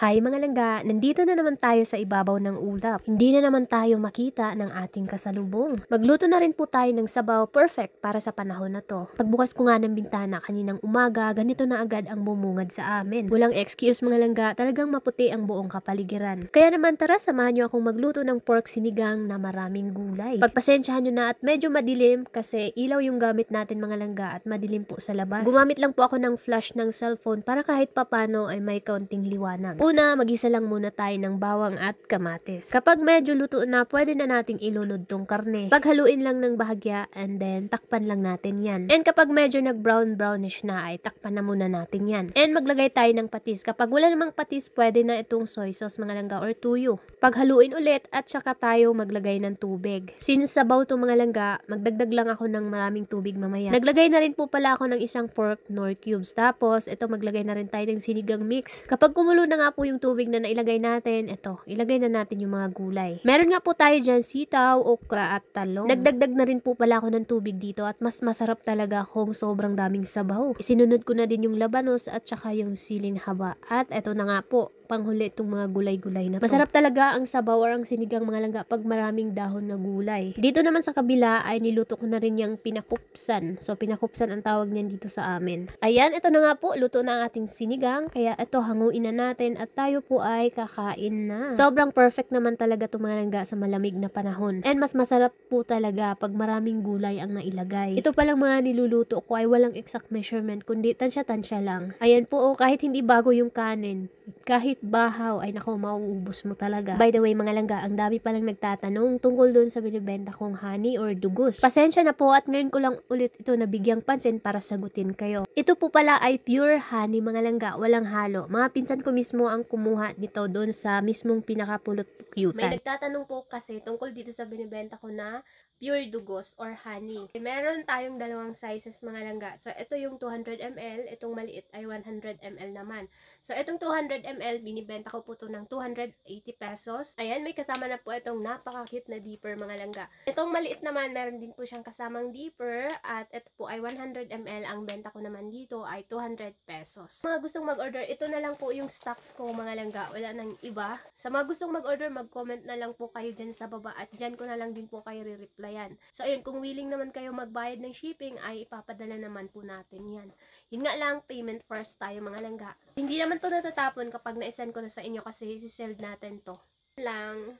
Hi mga langga, nandito na naman tayo sa ibabaw ng ulap. Hindi na naman tayo makita ng ating kasalubong. Magluto na rin po tayo ng sabaw, perfect para sa panahon na to. Pagbukas ko nga ng bintana kaninang umaga, ganito na agad ang bumungad sa amin. Walang excuse mga langga, talagang maputi ang buong kapaligiran. Kaya naman tara, samahan nyo akong magluto ng pork sinigang na maraming gulay. Pagpasensyahan nyo na at medyo madilim kasi ilaw yung gamit natin mga langga at madilim po sa labas. Gumamit lang po ako ng flash ng cellphone para kahit papano ay may kaunting liwanag. Una, magisa lang muna tayo ng bawang at kamatis. Kapag medyo luto na, pwede na nating ilunod tong karne. Paghaluin lang ng bahagya and then takpan lang natin yan. And kapag medyo nag-brownish na, ay takpan na muna natin yan. And maglagay tayo ng patis. Kapag wala namang patis, pwede na itong soy sauce mga langga or tuyo. Paghaluin ulit at saka tayo maglagay ng tubig. Since sabaw to mga langga, magdagdag lang ako ng maraming tubig mamaya. Naglagay na rin po pala ako ng isang pork nor cubes. Tapos, ito maglagay na rin tayo ng sinigang mix. Kapag kumulo na nga po yung tubig na nailagay natin, ito, ilagay na natin yung mga gulay. Meron nga po tayo dyan sitaw, okra at talong. Nagdagdag na rin po pala ako ng tubig dito at mas masarap talaga kung sobrang daming sabaw. Isinunod ko na din yung labanos at saka yung siling haba. At ito na nga po, panghuli itong mga gulay-gulay na to. Masarap talaga ang sabaw or ang sinigang mga langga pag maraming dahon na gulay. Dito naman sa kabila ay niluto ko na rin yung pinakupsan. So pinakupsan ang tawag niyan dito sa amin. Ayan, ito na nga po, luto na ang ating sinigang. Kaya ito, hanguin na natin at tayo po ay kakain na. Sobrang perfect naman talaga itong mga langga sa malamig na panahon. And mas masarap po talaga pag maraming gulay ang nailagay. Ito palang mga niluluto ko ay walang exact measurement kundi tansya-tansya lang. Ayan po, kahit hindi bago yung kanin, kahit bahaw, ay nako, mauubos mo talaga. By the way mga langga, ang dami palang nagtatanong tungkol dun sa binibenta kong honey or dugos. Pasensya na po at ngayon ko lang ulit ito nabigyang pansin para sagutin kayo. Ito po pala ay pure honey mga langga, walang halo. Mga pinsan ko mismo ang kumuha nito doon sa mismong pinakapulot-pukyutan. May nagtatanong po kasi tungkol dito sa binibenta ko na pure dugos or honey. Meron tayong dalawang sizes mga langga. So, ito yung 200 ml, itong maliit ay 100 ml naman. So, itong 200 ml, binibenta ko po ito ng 280 pesos. Ayan, may kasama na po itong napaka-cute na dipper mga langga. Itong maliit naman, meron din po siyang kasamang dipper at ito po ay 100 ml. Ang benta ko naman dito ay 200 pesos. Mga gustong mag-order, ito na lang po yung stocks ko mga langga. Wala nang iba. Sa mga gustong mag-order, mag-comment na lang po kayo dyan sa baba at dyan ko na lang din po kayo re-replyan. So, ayun, kung willing naman kayo magbayad ng shipping, ay ipapadala naman po natin yan. Yun nga lang, payment first tayo mga langga. Hindi naman to natatapon kapag na-send ko na sa inyo kasi isi-sell natin to. Lang.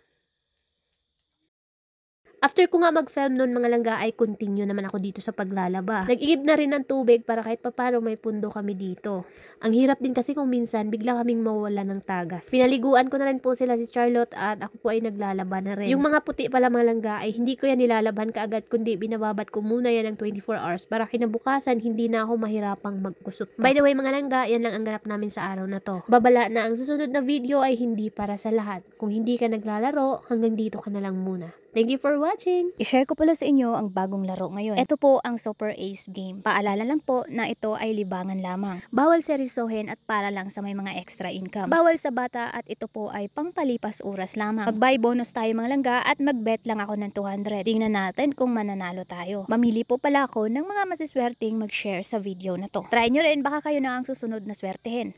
After ko nga mag-film nun mga langga ay continue naman ako dito sa paglalaba. Nag-igib na rin ng tubig para kahit papano may pundo kami dito. Ang hirap din kasi kung minsan bigla kaming mawala ng tagas. Pinaliguan ko na rin po sila si Charlotte at ako po ay naglalaba na rin. Yung mga puti pala mga langga ay hindi ko yan nilalaban kaagad kundi binababad ko muna yan ng 24 hours para kinabukasan hindi na ako mahirapang magkusot pa. By the way mga langga, yan lang ang ganap namin sa araw na to. Babala na ang susunod na video ay hindi para sa lahat. Kung hindi ka naglalaro, hanggang dito ka na lang muna. Thank you for watching! I-share ko pala sa inyo ang bagong laro ngayon. Ito po ang Super Ace game. Paalala lang po na ito ay libangan lamang. Bawal seryosohin at para lang sa may mga extra income. Bawal sa bata at ito po ay pangpalipas oras lamang. Mag-buy bonus tayo mga langga at mag-bet lang ako ng 200. Tingnan natin kung mananalo tayo. Mamili po pala ako ng mga masiswerteng mag-share sa video na to. Try nyo rin, baka kayo na ang susunod na swertehin.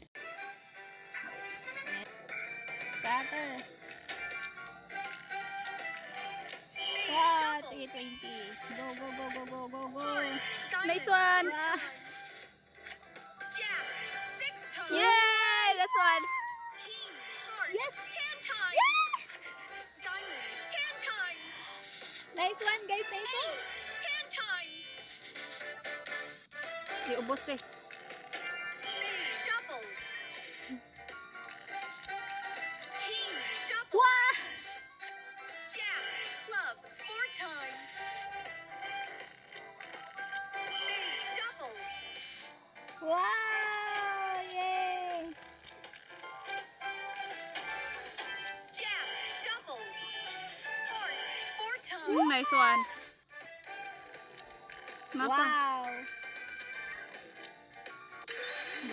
Scatter! 20. Go, go, go, go, go, go, go. Nice one. Yay! That's one. Yes! Yes! Nice one, guys. Nice one. 10 times. Di ubos eh. Wow! Yay! Jack, doubles. Four times. Nice one. Mapa. Wow!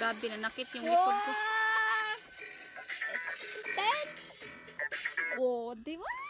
Grabe na nakit yung likod ko. 10! Oh, di ba?